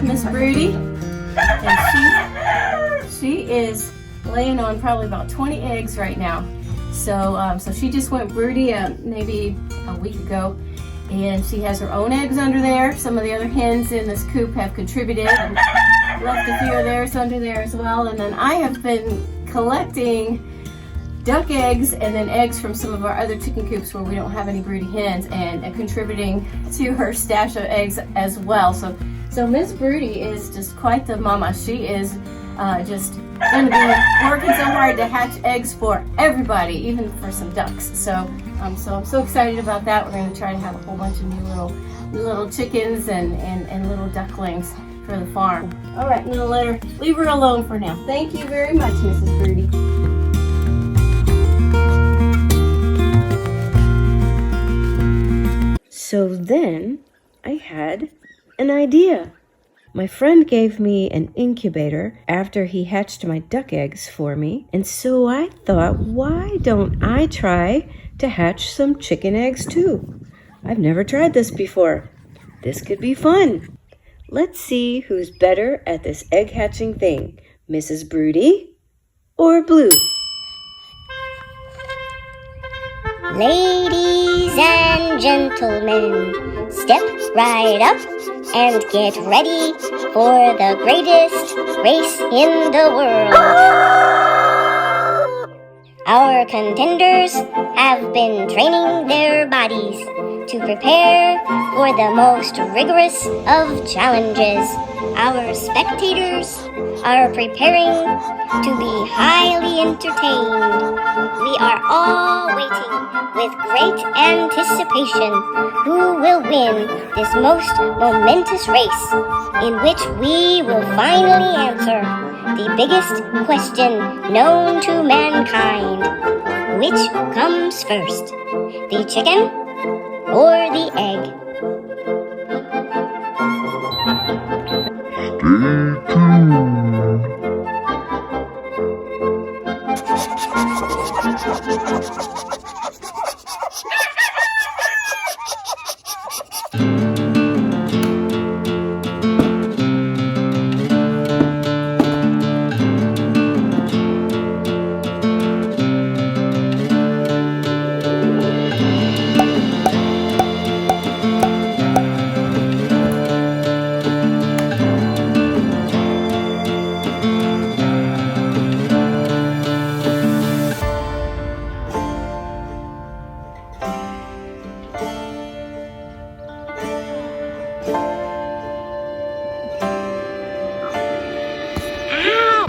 Miss Broody, and she is laying on probably about 20 eggs right now. So she just went broody maybe a week ago, and she has her own eggs under there. Some of the other hens in this coop have contributed and left a few of theirs under there as well. And then I have been collecting duck eggs and then eggs from some of our other chicken coops where we don't have any broody hens, and contributing to her stash of eggs as well. So Miss Broody is just quite the mama. She is just going to be working so hard to hatch eggs for everybody, even for some ducks. So I'm so excited about that. We're going to try to have a whole bunch of new little chickens and little ducklings for the farm. All right, I'm going to leave her alone for now. Thank you very much, Mrs. Broody. So then I had an idea. My friend gave me an incubator after he hatched my duck eggs for me, and so I thought, why don't I try to hatch some chicken eggs too? I've never tried this before. This could be fun. Let's see who's better at this egg hatching thing, Mrs. Broody or Blue? Ladies and gentlemen, step right up and get ready for the greatest race in the world. Our contenders have been training their bodies to prepare for the most rigorous of challenges. Our spectators are preparing to be highly entertained. We are all waiting with great anticipation who will win this most momentous race, in which we will finally answer the biggest question known to mankind. Which comes first, the chicken or the egg? Stay tuned.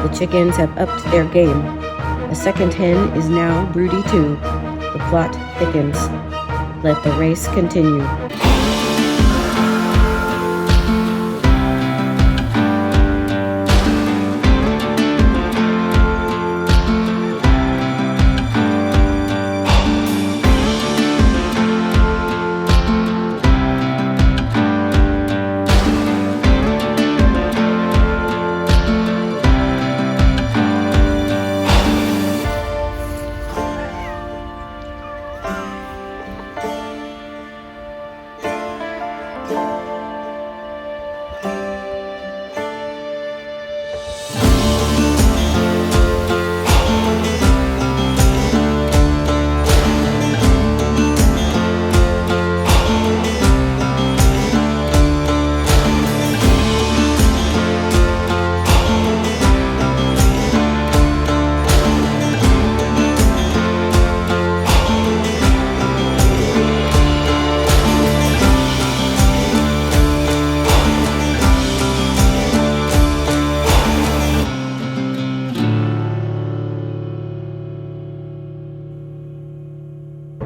The chickens have upped their game. A second hen is now broody too. The plot thickens. Let the race continue.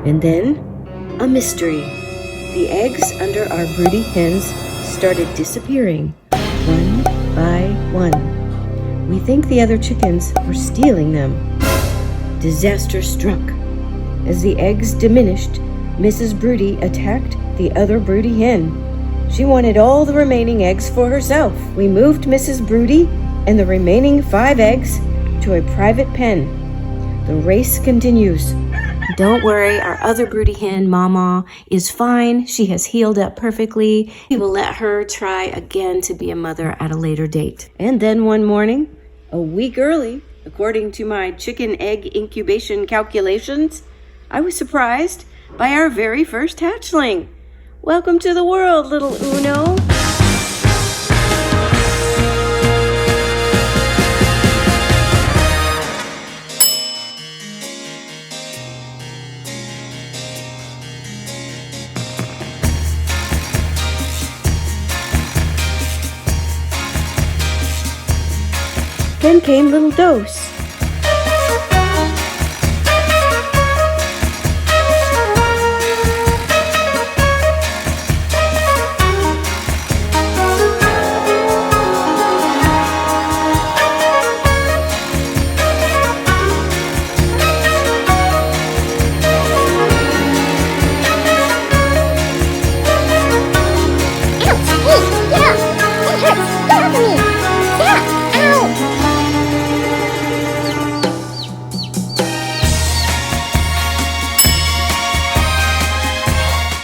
And then, a mystery. The eggs under our broody hens started disappearing, one by one. We think the other chickens were stealing them. Disaster struck. As the eggs diminished, Mrs. Broody attacked the other broody hen. She wanted all the remaining eggs for herself. We moved Mrs. Broody and the remaining 5 eggs to a private pen. The race continues. Don't worry, our other broody hen, Mama, is fine. She has healed up perfectly. We will let her try again to be a mother at a later date. And then one morning, a week early, according to my chicken egg incubation calculations, I was surprised by our very first hatchling. Welcome to the world, little Uno. Then came little Dose.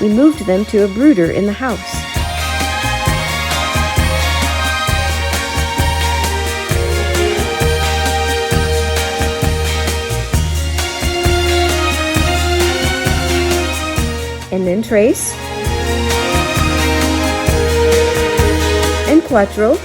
We moved them to a brooder in the house. And then Trace and Quattro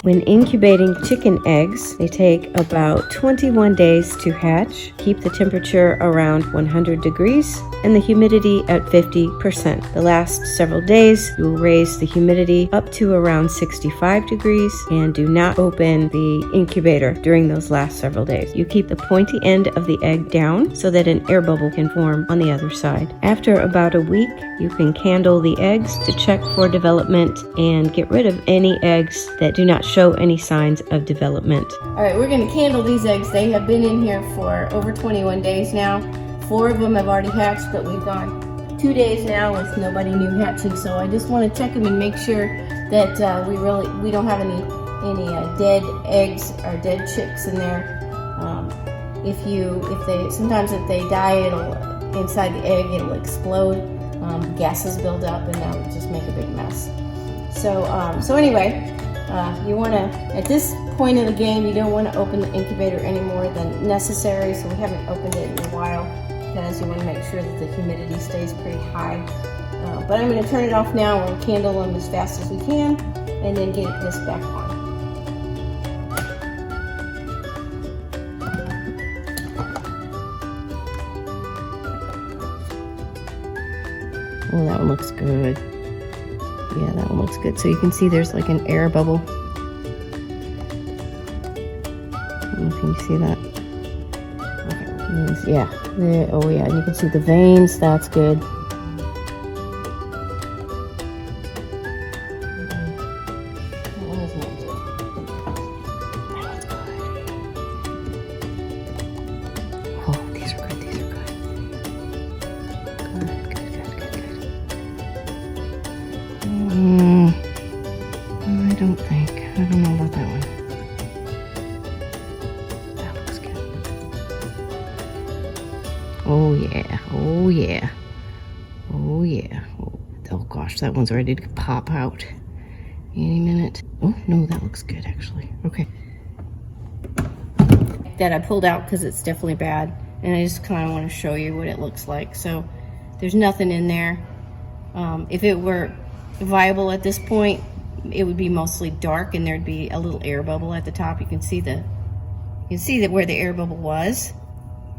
When incubating chicken eggs, they take about 21 days to hatch. Keep the temperature around 100 degrees and the humidity at 50%. The last several days, you will raise the humidity up to around 65 degrees and do not open the incubator during those last several days. You keep the pointy end of the egg down so that an air bubble can form on the other side. After about a week, you can candle the eggs to check for development and get rid of any eggs that do not show any signs of development. All right, we're going to candle these eggs. They have been in here for over 21 days now. 4 of them have already hatched, but we've gone 2 days now with nobody new hatching. So I just want to check them and make sure that we don't have any dead eggs or dead chicks in there. Sometimes if they die, inside the egg it'll explode. Gases build up and that would just make a big mess. So anyway. You want to, at this point in the game, you don't want to open the incubator any more than necessary, so we haven't opened it in a while because you want to make sure that the humidity stays pretty high. But I'm going to turn it off now. We'll candle them as fast as we can and then get this back on. Oh, that one looks good. Yeah, that one looks good. So you can see there's like an air bubble. Can you see that? Okay. Yeah. Oh yeah, and you can see the veins. That's good. That one is not good. That one's good. Oh, these are good. These are good. I don't know about that one. That looks good. Oh yeah, oh yeah, oh yeah. Oh gosh, that one's ready to pop out any minute. Oh no, that looks good actually. Okay. That I pulled out because it's definitely bad, and I just kind of want to show you what it looks like. So there's nothing in there. If it were viable at this point, it would be mostly dark and there'd be a little air bubble at the top. You can see that where the air bubble was,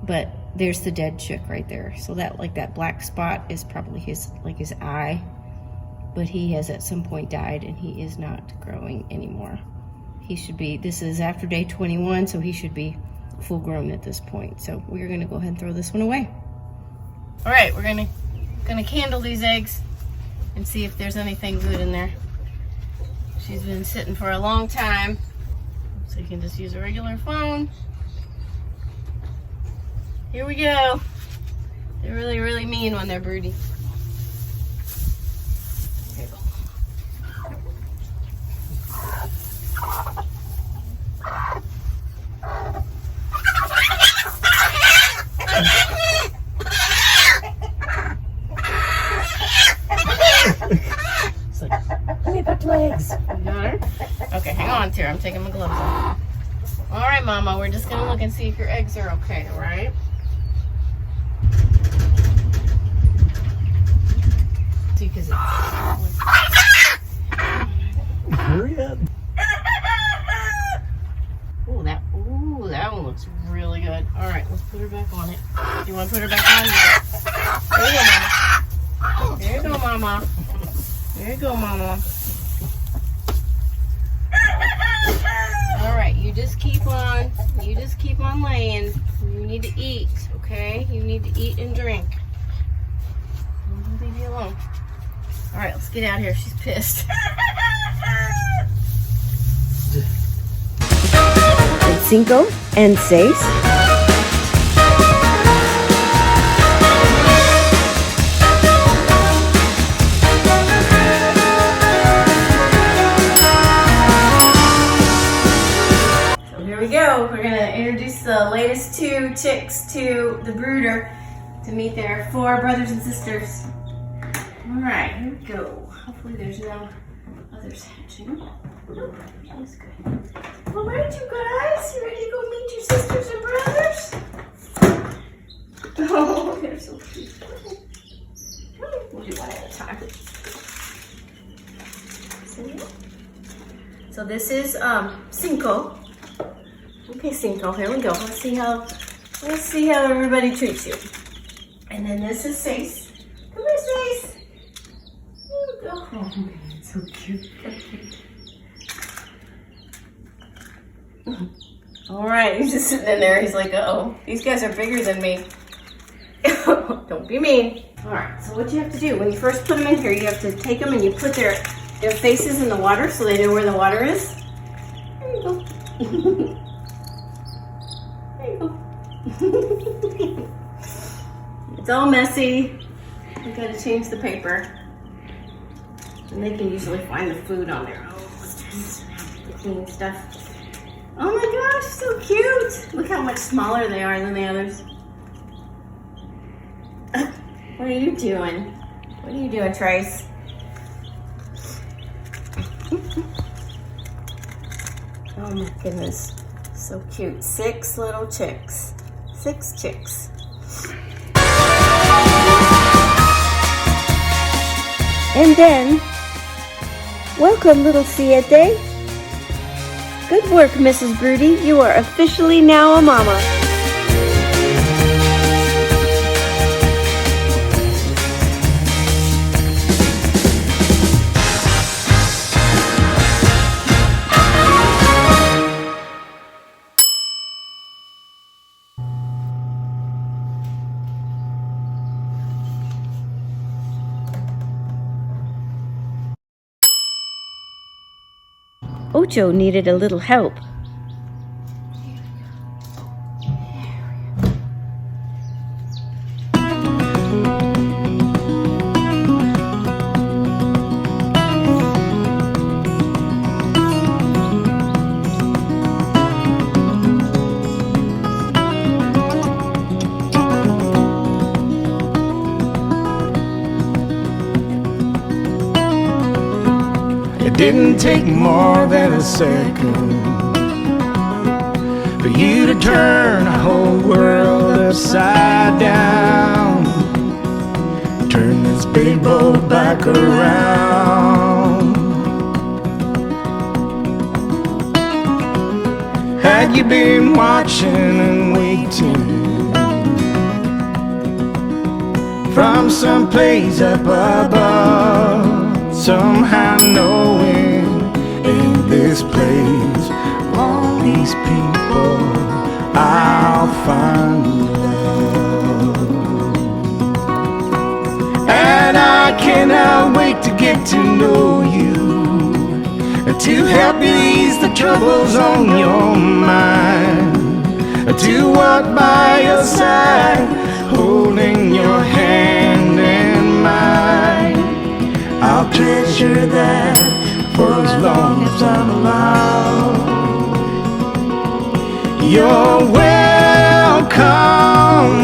but there's the dead chick right there. So that black spot is probably his eye, but he has at some point died and he is not growing anymore. He should be, this is after day 21, so he should be full grown at this point. So we're gonna go ahead and throw this one away. All right, we're gonna candle these eggs and see if there's anything good in there. She's been sitting for a long time, so you can just use a regular phone. Here we go. They're really, really mean when they're broody. Here you go. Let me put legs. You got her? Okay, hang on, Tara. I'm taking my gloves off. All right, Mama. We're just gonna look and see if your eggs are okay. All right? See, because Hurry up. ooh, that one looks really good. All right, let's put her back on it. You want to put her back on? There you go, Mama. There you go, Mama. There you go, Mama. All right, you just keep on laying. You need to eat, okay? You need to eat and drink. I'm gonna leave you alone. All right, let's get out of here. She's pissed. Cinco and seis. Here we go. We're gonna introduce the latest 2 chicks to the brooder to meet their 4 brothers and sisters. All right, here we go. Hopefully there's no others hatching. Nope, that's good. All right, you guys, you ready to go meet your sisters and brothers? Oh, they're so cute. We'll do one at a time. So this is Cinco. Okay, Cinco, here we go. Let's see how everybody treats you. And then this is Seis. Come here, Seis. Here we go. Oh, man, so cute. All right, he's just sitting in there. He's like, uh-oh, these guys are bigger than me. Don't be mean. All right, so what you have to do, when you first put them in here, you have to take them and you put their faces in the water so they know where the water is. There you go. There you go. It's all messy. We gotta change the paper. And they can usually find the food on their own. The clean stuff. Oh my gosh, so cute! Look how much smaller they are than the others. What are you doing? What are you doing, Trace? Oh my goodness, so cute. 6 little chicks. 6 chicks. And then, welcome, little Siete. Good work, Mrs. Broody. You are officially now a mama. Ocho needed a little help. It didn't take more than a second for you to turn the whole world upside down. Turn this big boat back around. Had you been watching and waiting from someplace up above, somehow knowing in this place, all these people, I'll find love. get to know you, to help ease the troubles on your mind, to walk by your side, holding your hand in mine. I'll treasure that for as long as I'm alive. You're welcome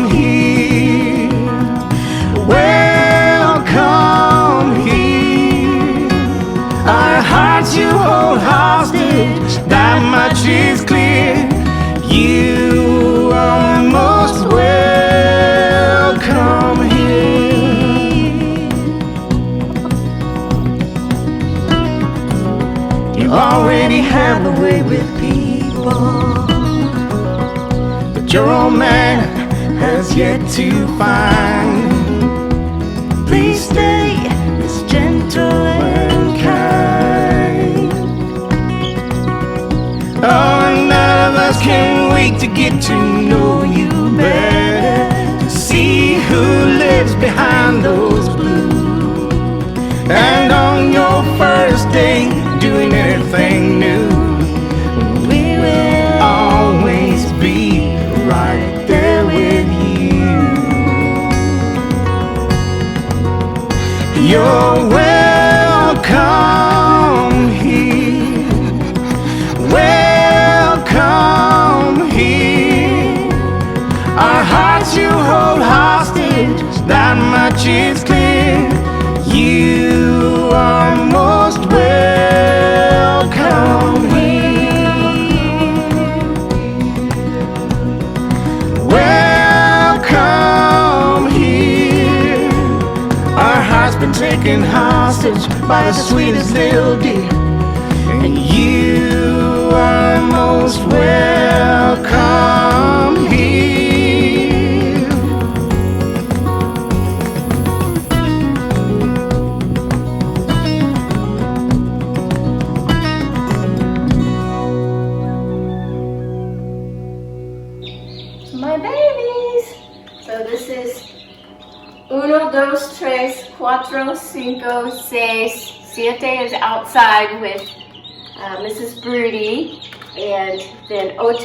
here, welcome here. Our hearts you hold hostage, that much is clear. You are most welcome here. You already have a way with people your old man has yet to find. Please stay as gentle and kind. Oh, none of us can wait to get to know you better, to see who lives behind those blues. And on your first day, doing anything new, we will always be right there with you. You're welcome here, welcome here. Our hearts you hold hostage, that much is clear. You are most welcome here. Been taken hostage by the sweetest little deer, and you are most welcome here. My babies. So this is 1, 2, 3, 4, 5, 6, 7 is outside with Mrs. Broody, and then 8, 9,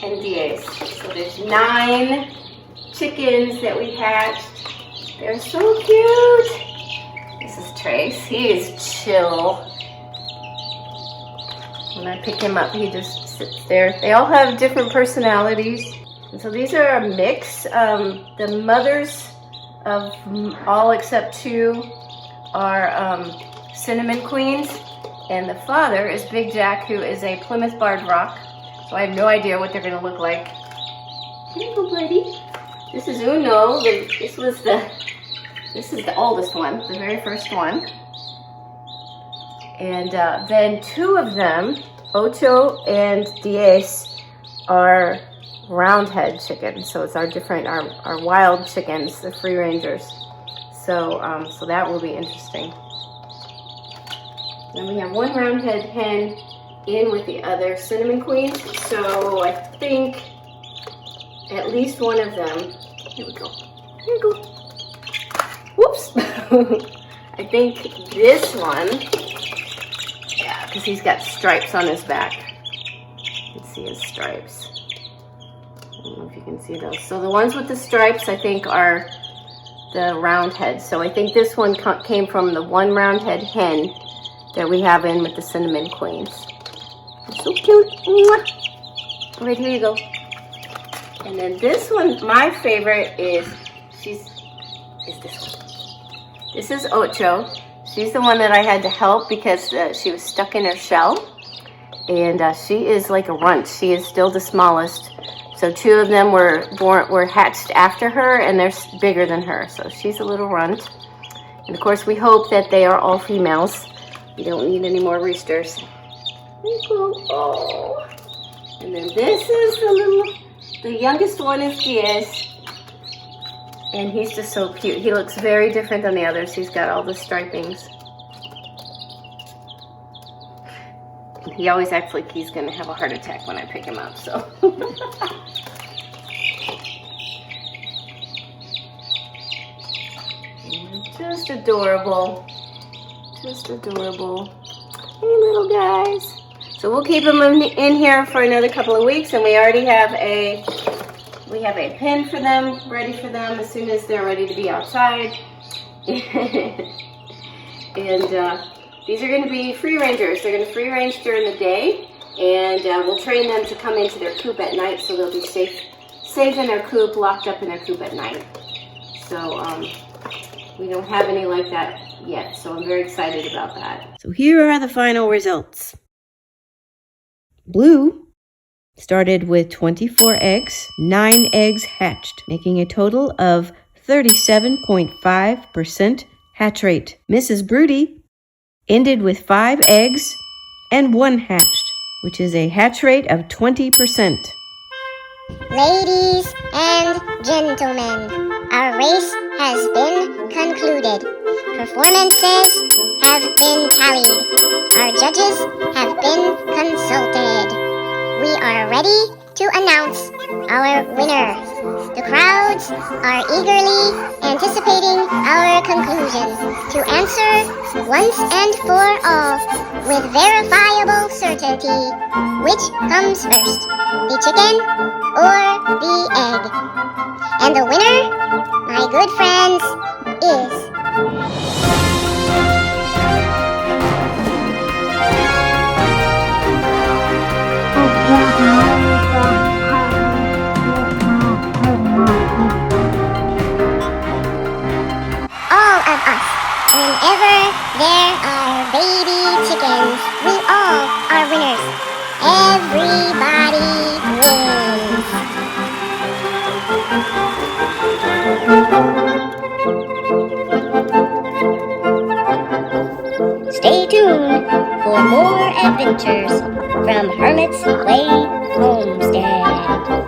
and 10. So there's 9 chickens that we hatched. They're so cute. This is Trace. He is chill. When I pick him up, he just sits there. They all have different personalities. And so these are a mix. The mothers of all except 2 are cinnamon queens, and the father is Big Jack, who is a Plymouth Barred Rock. So I have no idea what they're gonna look like. Here you go, buddy. This is Uno. This is the oldest one, the very first one. And then 2 of them, Ocho and 10, are roundhead chickens. So it's our wild chickens, the free rangers. So so that will be interesting. Then we have 1 roundhead hen in with the other cinnamon queens. So I think at least one of them. Here we go. Here we go. Whoops. I think this one. Yeah, because he's got stripes on his back. You can see his stripes. I don't know if you can see those. So the ones with the stripes, I think, are the roundhead. So I think this one came from the 1 roundhead hen that we have in with the cinnamon queens. They're so cute. Mwah. All right, here you go. And then this one, my favorite is this one. This is Ocho. She's the one that I had to help because she was stuck in her shell. And she is like a runt. She is still the smallest. So 2 of them were hatched after her, and they're bigger than her. So she's a little runt. And of course, we hope that they are all females. We don't need any more roosters. There you go. Oh. And then this is the youngest one is 10. And he's just so cute. He looks very different than the others. He's got all the stripings. He always acts like he's going to have a heart attack when I pick him up, so. Just adorable. Just adorable. Hey, little guys. So we'll keep them in here for another couple of weeks, and we already have a pen for them, ready for them as soon as they're ready to be outside. And these are going to be free rangers. They're going to free range during the day, and we'll train them to come into their coop at night, so they'll be safe in their coop, locked up in their coop at night. So we don't have any like that yet, so I'm very excited about that. So here are the final results. Blue started with 24 eggs, 9 eggs hatched, making a total of 37.5% hatch rate. Mrs. Broody ended with 5 eggs and 1 hatched, which is a hatch rate of 20%. Ladies and gentlemen, our race has been concluded. Performances have been tallied. Our judges have been consulted. We are ready to announce our winner. The crowds are eagerly anticipating our conclusion to answer once and for all with verifiable certainty which comes first, the chicken or the egg. And the winner, my good friends, is... all of us. Whenever there are baby chickens, we all are winners. Everybody wins. Stay tuned for more adventures from Hermit's Play Homestead.